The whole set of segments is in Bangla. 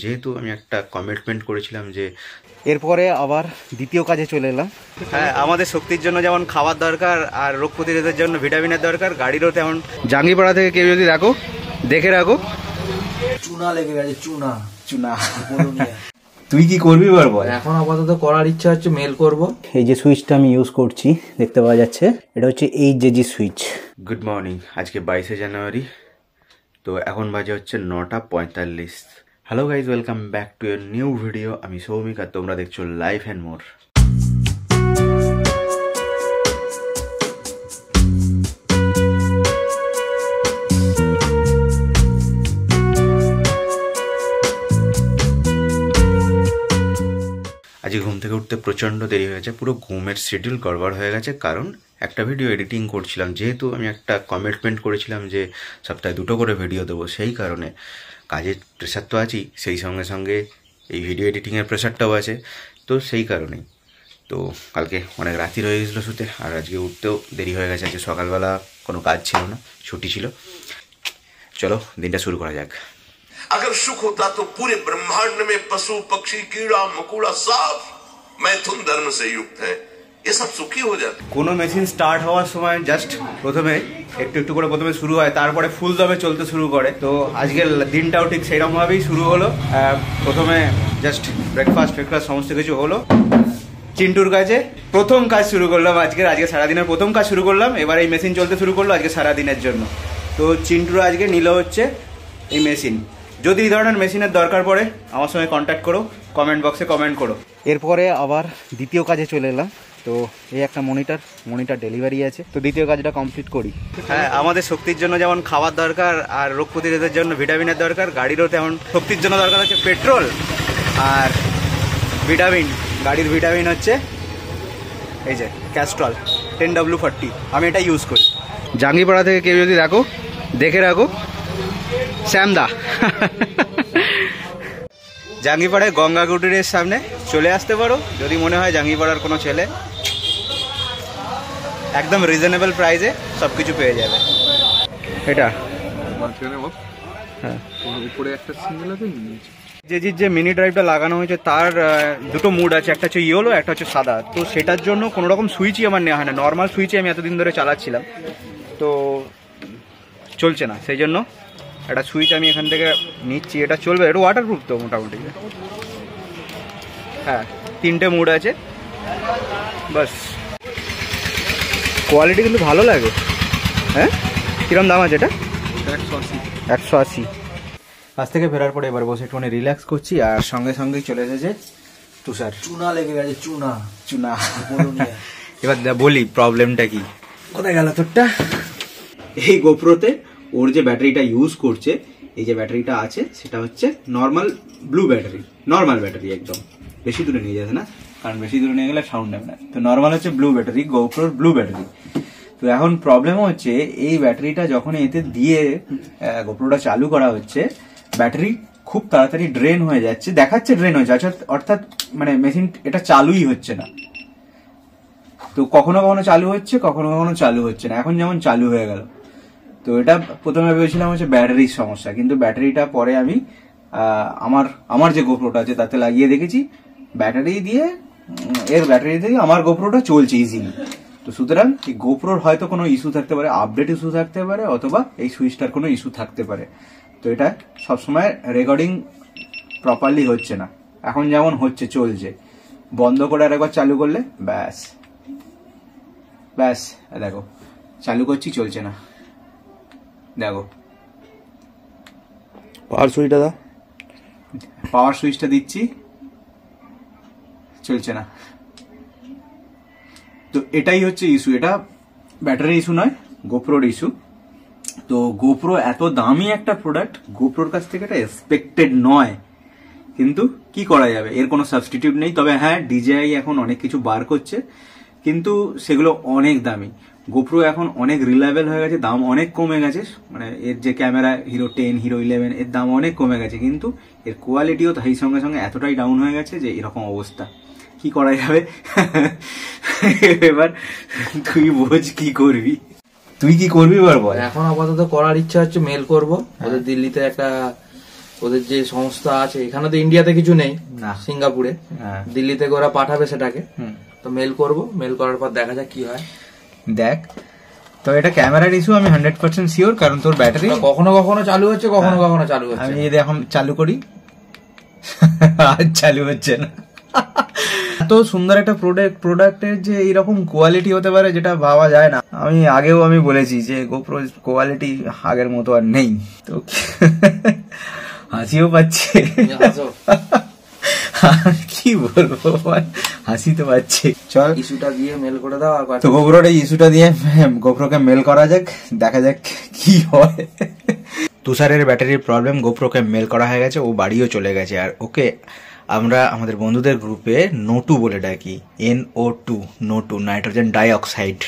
যেহেতু আমি একটা কমিটমেন্ট করেছিলাম যে এরপরে আবার দ্বিতীয় কাজে চলে এলাম। হ্যাঁ, আমাদের শক্তির জন্য যেমন খাবার দরকার আর রোগ প্রতিরোধের জন্য ভিটামিনের দরকার, গাড়িরও তেমন। জাঙ্গিপাড়া থেকে কেউ যদি দেখে রাখো, চুনা লেগে গেছে, চুনা। তুই কি করবি বলবো? এখন আপাতত করার ইচ্ছা হচ্ছে মেল করব। এই যে সুইচটা আমি ইউজ করছি দেখতে পাওয়া যাচ্ছে, এটা হচ্ছে HJG সুইচ। গুড মর্নিং, আজকে 22শে জানুয়ারি, তো এখন বাজে হচ্ছে 9:45। Hello guys, welcome back to a new video. আমি সৌমিক আর তোমরা দেখছো লাইফ অ্যান্ড মোর। আজকে ঘুম থেকে উঠতে প্রচণ্ড দেরি হয়েছে, পুরো ঘুমের শিডিউল গড়বড় হয়ে গেছে। কারণ একটা ভিডিও এডিটিং করছিলাম, যেহেতু আমি একটা কমিটমেন্ট করেছিলাম যে সপ্তাহে 2টো করে ভিডিও দেবো, সেই কারণে কাজের প্রেশার তো আছেই, সেই সঙ্গে সঙ্গে এই ভিডিও এডিটিংয়ের প্রেশারটাও আছে, তো সেই কারণেই। তো কালকে অনেক রাতি রয়ে গেছিলো শুতে, আর আজকে উঠতেও দেরি হয়ে গেছে। আজকে সকালবেলা কোনো কাজ ছিল না, ছুটি ছিল। চলো দিনটা শুরু করা যাক। अगर सुख होता तो पूरे ब्रह्मांड में पशु पक्षी कीड़ा मकोड़ा सब मैथुन धर्म से युक्त है, ये सब सुखी हो जाते। কোনো মেশিন স্টার্ট হওয়ার সময় জাস্ট প্রথমে একটু একটু করে প্রথমে শুরু হয়, তারপরে ফুল দমে চলতে শুরু করে। তো আজকের দিনটাও ঠিক সেইরকমভাবেই শুরু হলো। প্রথমে জাস্ট ব্রেকফাস্ট সমস্ত কিছু হলো। চিন্টুর কাছে প্রথম কাজ শুরু করলাম আজকে সারাদিনের প্রথম কাজ শুরু করলাম। এবার এই মেশিন চলতে শুরু করলো আজকে সারাদিনের জন্য। তো চিন্টুরা আজকে নিল হচ্ছে এই মেশিন। যদি এই ধরনের মেশিনের দরকার পড়ে আমার সঙ্গে কন্ট্যাক্ট করো, কমেন্ট বক্সে কমেন্ট করো। এরপরে আবার দ্বিতীয় কাজে চলে এলাম। তো এই একটা মনিটর ডেলিভারি আছে, তো দ্বিতীয় কাজটা কমপ্লিট করি। হ্যাঁ, আমাদের শক্তির জন্য যেমন খাবার দরকার আর রোগ প্রতিরোধের জন্য ভিটামিনের দরকার, গাড়িরও তেমন শক্তির জন্য দরকার হচ্ছে পেট্রোল আর ভিটামিন। গাড়ির ভিটামিন হচ্ছে এই যে ক্যাস্ট্রল 10W40, আমি এটা ইউজ করি। জাঙ্গিপাড়া থেকে কেউ যদি দেখে রাখো, শ্যামদা। জাঙ্গিপাড়ায় গঙ্গা কুটিরের সামনে চলে আসতে পারো যদি মনে হয় জাঙ্গিপাড়ার কোনো ছেলে। একদম রিজনেবল প্রাইসে সব কিছু পেয়ে যাবে। এটা হ্যাঁ, উপরে একটা সিঙ্গেল আছে। যে মিনি ড্রাইভটা লাগানো হয়েছে তার দুটো মুড আছে, একটা হচ্ছে ইয়েলো, একটা হচ্ছে সাদা। তো সেটার জন্য কোনো রকম সুইচই আমার নেওয়া হয় না। নর্মাল সুইচই আমি এতদিন ধরে চালাচ্ছিলাম, তো চলছে না। সেই জন্য একটা সুইচ আমি এখান থেকে নিচ্ছি। এটা চলবে, এটা ওয়াটারপ্রুফ তো মোটামুটি। হ্যাঁ, 3টে মুড আছে বাস। কোয়ালিটি কিন্তু ভালো লাগে। হ্যাঁ, কিরম দাম আছে এটা? 180। কাছ থেকে ফেরার পরে এবার বসে একটুখানি রিল্যাক্স করছি, আর সঙ্গে সঙ্গেই চলে এসেছে তুষার। চুনা লেগে গেছে, চুনা। এবার বলি প্রবলেমটা কি। কোথায় গেল তোরটা? এই গোপ্রোতে ওর যে ব্যাটারিটা ইউজ করছে, এই যে ব্যাটারিটা আছে সেটা হচ্ছে normal blue battery, normal battery একদম। বেশি দূরে নিয়ে যাচ্ছে না, কারণ বেশি দূরে নিয়ে গেলে সাউন্ড নেবে না। তো নর্মাল হচ্ছে ব্লু ব্যাটারি, গোপ্রোর ব্লু ব্যাটারি। তো এখন প্রবলেম হচ্ছে এই ব্যাটারিটা যখন এতে দিয়ে গোপ্রোটা চালু করা হচ্ছে, ব্যাটারি খুব তাড়াতাড়ি ড্রেন হয়ে যাচ্ছে, দেখাচ্ছে ড্রেন হয়ে যাচ্ছে, অর্থাৎ মানে মেশিন এটা চালুই হচ্ছে না। তো কখনো কখনো চালু হচ্ছে, কখনো কখনো চালু হচ্ছে না। এখন যেমন চালু হয়ে গেল। তো এটা প্রথমে ভেবেছিলাম হচ্ছে ব্যাটারির সমস্যা, কিন্তু ব্যাটারিটা পরে আমি আমার যে গোপ্রোটা আছে তাতে লাগিয়ে দেখেছি, ব্যাটারি দিয়ে আমার গোপ্রোটা চলছে ইজিলি। তো সুতরাং এই গোপ্রোর হয়তো কোনো ইস্যু থাকতে পারে, আপডেট ইস্যু থাকতে পারে, অথবা এই সুইচটার কোনো ইস্যু থাকতে পারে। তো এটা সবসময় রেকর্ডিং প্রপারলি হচ্ছে না। এখন যেমন হচ্ছে, চলছে। বন্ধ করে আর একবার চালু করলে ব্যাস দেখো চালু করছি, চলছে না। দেখো পাওয়ার সুইচটা দাও। পাওয়ার সুইচটা দিচ্ছি, চলছে না। তো এটাই হচ্ছে ইস্যু। এটা ব্যাটারি ইস্যু নয়, গোপ্রোর ইস্যু। তো গোপ্রো এত দামি একটা প্রোডাক্ট, গোপ্রোর কাছ থেকে এটা এক্সপেক্টেড নয়, কিন্তু কি করা যাবে, এর কোনো সাবস্টিটিউট নেই। তবে হ্যাঁ, DJI এখন অনেক কিছু বার করছে, কিন্তু সেগুলো অনেক দামি। গোপ্রো এখন অনেক রিলায়েবল হয়ে গেছে, দাম অনেক কমে গেছে। মানে এর যে ক্যামেরা হিরো 10, হিরো 11, এর দাম অনেক কমে গেছে, কিন্তু এর কোয়ালিটিও তাই সঙ্গে সঙ্গে এতটাই ডাউন হয়ে গেছে যে এরকম অবস্থা। কি করা যাবে? এবার তুই বোঝ কি করবি। তুই কি করবি বল? এখন আপাতত করার ইচ্ছা হচ্ছে মেল করব। ওদের দিল্লিতে একটা ওদের যে সংস্থা আছে, এখানে তো ইন্ডিয়াতে কিছু নেই, না। সিঙ্গাপুরে, হ্যাঁ দিল্লি থেকে ওরা পাঠাবে সেটাকে। তো মেল করব, মেল করার পর দেখা যাক কি হয়। দেখ, তো এটা ক্যামেরার ইস্যু আমি 100% শিওর, কারণ তোর ব্যাটারি কখনো কখনো চালু হচ্ছে, কখনো কখনো চালু হচ্ছে। আমি যদি এখন চালু করি আর চালু হচ্ছে না। এত সুন্দর একটা প্রোডাক্টের যে এইরকম কোয়ালিটি হতে পারে যেটা ভাবা যায় না। আগেও আমি বলেছি যে গোপ্রো কোয়ালিটি আগের মতো আর নেই। তো হাসিও পাচ্ছে, কি বলবো, হাসি তো পাচ্ছে। চল ইস্যুটা দিয়ে মেল করে দাও। আর তো গোপ্রোর এই ইস্যুটা দিয়ে গোপ্রোকে মেল করা যাক, দেখা যাক কি হয়। তুষারের ব্যাটারির প্রবলেম গোপ্রোকে মেল করা হয়ে গেছে, ও বাড়িও চলে গেছে। আর ওকে আমরা আমাদের বন্ধুদের গ্রুপে NO2 বলে ডাকি, NO2, NO2, নাইট্রোজেন ডাইঅক্সাইড।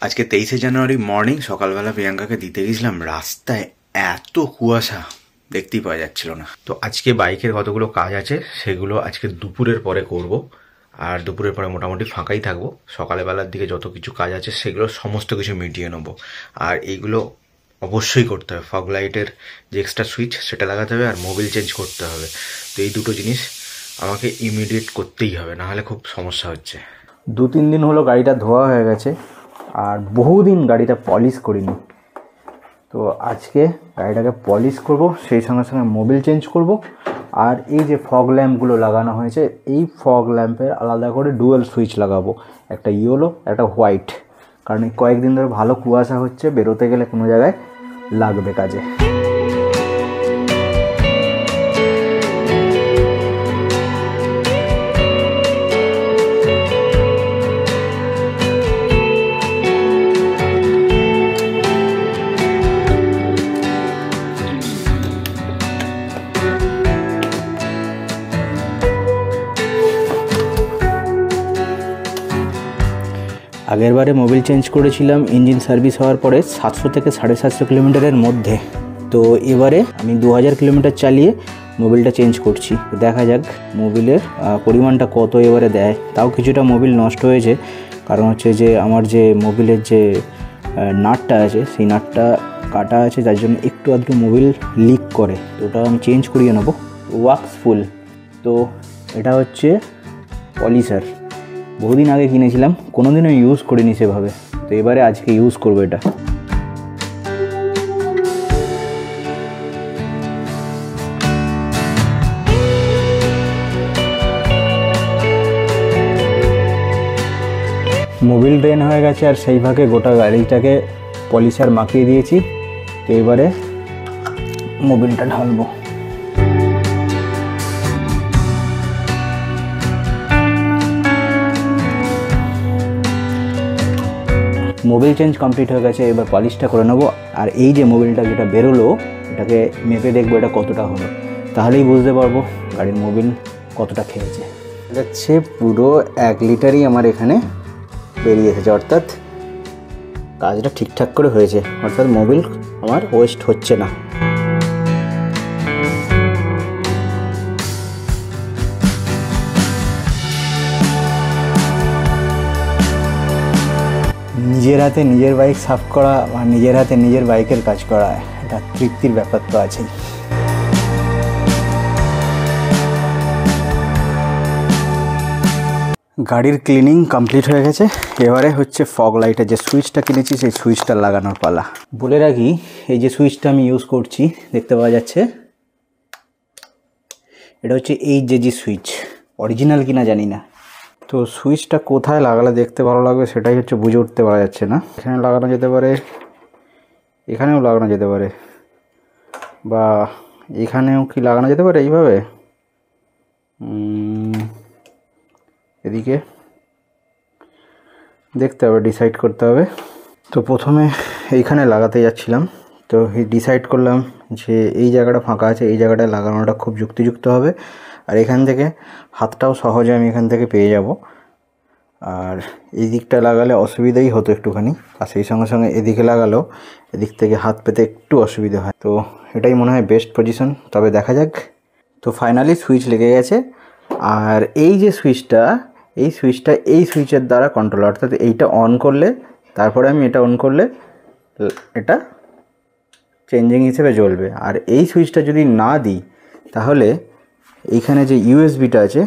আজকে 23শে জানুয়ারি মর্নিং, সকালবেলা প্রিয়াঙ্কাকে দিতে গেছিলাম, রাস্তায় এত কুয়াশা দেখতেই পাওয়া যাচ্ছিল না। তো আজকে বাইকের কতগুলো কাজ আছে সেগুলো আজকে দুপুরের পরে করব, আর দুপুরের পরে মোটামুটি ফাঁকাই থাকবো। সকালে বেলার দিকে যত কিছু কাজ আছে সেগুলো সমস্ত কিছু মিটিয়ে নেবো। আর এইগুলো অবশ্যই করতে হবে, ফগ লাইটের যে এক্সট্রা সুইচ সেটা লাগাতে হবে, আর মোবিল চেঞ্জ করতে হবে। তো এই দুটো জিনিস আমাকে ইমিডিয়েট করতেই হবে, নাহলে খুব সমস্যা হচ্ছে। 2-3 দিন হলো গাড়িটা ধোয়া হয়ে গেছে, আর বহুদিন গাড়িটা পলিশ করিনি। তো আজকে গাড়িটাকে পলিশ করব, সেই সঙ্গে সঙ্গে মোবিল চেঞ্জ করব। আর এই যে ফগ ল্যাম্পগুলো লাগানো হয়েছে, এই ফগ ল্যাম্পের আলাদা করে ডুয়াল সুইচ লাগাবো, একটা ইয়েলো একটা হোয়াইট, কারণ এই কয়েকদিন ধরে ভালো কুয়াশা হচ্ছে, বেরোতে গেলে কোনো জায়গায় লাগবে কাজে। আগের বারে মোবিল চেঞ্জ করেছিলাম ইঞ্জিন সার্ভিস হওয়ার পরে 700 থেকে 750 কিলোমিটারের মধ্যে। তো এবারে আমি 2000 কিলোমিটার চালিয়ে মোবিলটা চেঞ্জ করছি। দেখা যাক মোবিলের পরিমাণটা কত এবারে দেয়। তাও কিছুটা মোবিল নষ্ট হয়েছে, কারণ হচ্ছে যে আমার যে মোবিলের যে নাটটা আছে সেই নাটটা কাটা আছে, যার জন্য একটু আধটু মোবিল লিক করে। তো ওটা আমি চেঞ্জ করিয়ে নেবো। ওয়াক্সফুল, তো এটা হচ্ছে পলিশার, বহুদিন আগে কিনেছিলাম, কোনোদিনও ইউজ করিনি সেভাবে। তো এবারে আজকে ইউজ করবো এটা। মোবিল ড্রেন হয়ে গেছে, আর সেই ভাগে গোটা গাড়িটাকে পলিশার মাখিয়ে দিয়েছি। তো এবারে মোবিলটা ঢালবো। মোবিল চেঞ্জ কমপ্লিট হয়ে গেছে, এবার পলিশটা করে নেবো। আর এই যে মোবিলটা যেটা বেরোলো, এটাকে মেপে দেখবো এটা কতটা হলো, তাহলেই বুঝতে পারবো গাড়ির মোবিল কতটা খেয়েছে। যাচ্ছে পুরো 1 লিটারই আমার এখানে বেরিয়ে এসেছে, অর্থাৎ কাজটা ঠিকঠাক করে হয়েছে, অর্থাৎ মোবিল আমার ওয়েস্ট হচ্ছে না। নিজের হাতে নিজের বাইক সাফ করা আর নিজের হাতে নিজের বাইকের কাজ করা, এটা তৃপ্তির ব্যাপার তো আছেই। গাড়ির ক্লিনিং কমপ্লিট হয়ে গেছে, এবারে হচ্ছে ফগ লাইটের যে সুইচটা কিনেছি সেই সুইচটা লাগানোর পালা। বলে রাখি, এই যে সুইচটা আমি ইউজ করছি দেখতে পাওয়া যাচ্ছে, এটা হচ্ছে HJG সুইচ, অরিজিনাল কিনা জানি না। তো সুইচটা কোথায় লাগালে দেখতে ভালো লাগবে সেটাই হচ্ছে বুঝে উঠতে পারা যাচ্ছে না। এখানে লাগানো যেতে পারে, এখানেও লাগানো যেতে পারে, বা এখানেও কি লাগানো যেতে পারে এইভাবে, এদিকে দেখতে হবে, ডিসাইড করতে হবে। তো প্রথমে এইখানে লাগাতে যাচ্ছিলাম, তো ডিসাইড করলাম যে এই জায়গাটা ফাঁকা আছে, এই জায়গাটায় লাগানোটা খুব যুক্তিযুক্ত হবে। আর এখান থেকে হাতটাও সহজে আমি এখান থেকে পেয়ে যাব। আর এই দিকটা লাগালে অসুবিধাই হতো একটুখানি, আর সেই সঙ্গে সঙ্গে এদিকে লাগালেও এদিক থেকে হাত পেতে একটু অসুবিধা হয়। তো এটাই মনে হয় বেস্ট পজিশন, তবে দেখা যাক। তো ফাইনালি সুইচ লেগে গেছে। আর এই যে সুইচটা, এই সুইচের দ্বারা কন্ট্রোল, অর্থাৎ এইটা অন করলে, তারপরে আমি এটা অন করলে এটা চেঞ্জিং হিসেবে জ্বলবে। আর এই সুইচটা যদি না দিই তাহলে এইখানে যে ইউএসবিটা আছে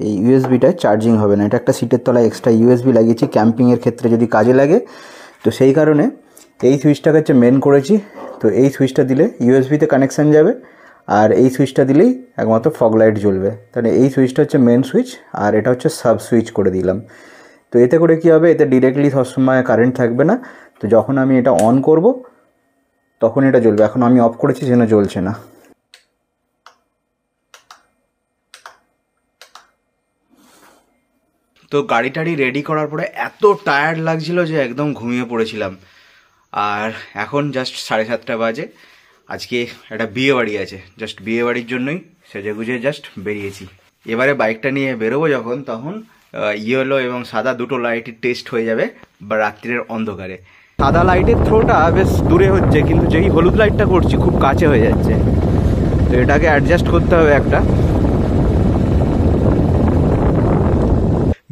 এই ইউএসবিটায় চার্জিং হবে না। এটা একটা সিটের তলায় এক্সট্রা ইউএসবি লাগিয়েছি ক্যাম্পিংয়ের ক্ষেত্রে যদি কাজে লাগে, তো সেই কারণে এই সুইচটাকে হচ্ছে মেন করেছি। তো এই সুইচটা দিলে ইউএসবিতে কানেকশান যাবে, আর এই সুইচটা দিলেই একমাত্র ফগ লাইট জ্বলবে। তাহলে এই সুইচটা হচ্ছে মেন সুইচ, আর এটা হচ্ছে সাব সুইচ করে দিলাম। তো এতে করে কী হবে, এতে ডিরেক্টলি সবসময় কারেন্ট থাকবে না। তো যখন আমি এটা অন করব তখন এটা জ্বলবে। এখন আমি অফ করেছি যেন জ্বলছে না। তো গাড়ি টাড়ি রেডি করার পরে এত টায়ার্ড লাগছিল যে একদম ঘুমিয়ে পড়েছিলাম। আর এখন জাস্ট 7:30 বাজে। আজকে একটা বিয়ে বাড়ি আছে, জাস্ট বিয়ে বাড়ির জন্যই সেজে গুজে জাস্ট বেরিয়েছি। এবারে বাইকটা নিয়ে বেরোবো যখন, তখন ইয়েলো এবং সাদা দুটো লাইটের টেস্ট হয়ে যাবে বা রাত্রির অন্ধকারে। সাদা লাইটের থ্রোটা বেশ দূরে হচ্ছে, কিন্তু যেই হলুদ লাইটটা করছি খুব কাছে হয়ে যাচ্ছে। তো এটাকে অ্যাডজাস্ট করতে হবে একটা।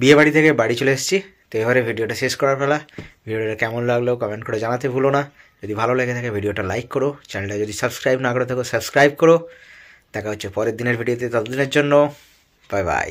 বিয়ে বাড়ি থেকে বাড়ি চলে এসেছি। তো এবারে ভিডিওটা শেষ করার ফেলা। ভিডিওটা কেমন লাগলো কমেন্ট করে জানাতে ভুলো না। যদি ভালো লেগে থাকে ভিডিওটা লাইক করো, চ্যানেলটা যদি সাবস্ক্রাইব না করে থাকো সাবস্ক্রাইব করো। দেখা হচ্ছে পরের দিনের ভিডিওতে, ততদিনের জন্য বাই বাই।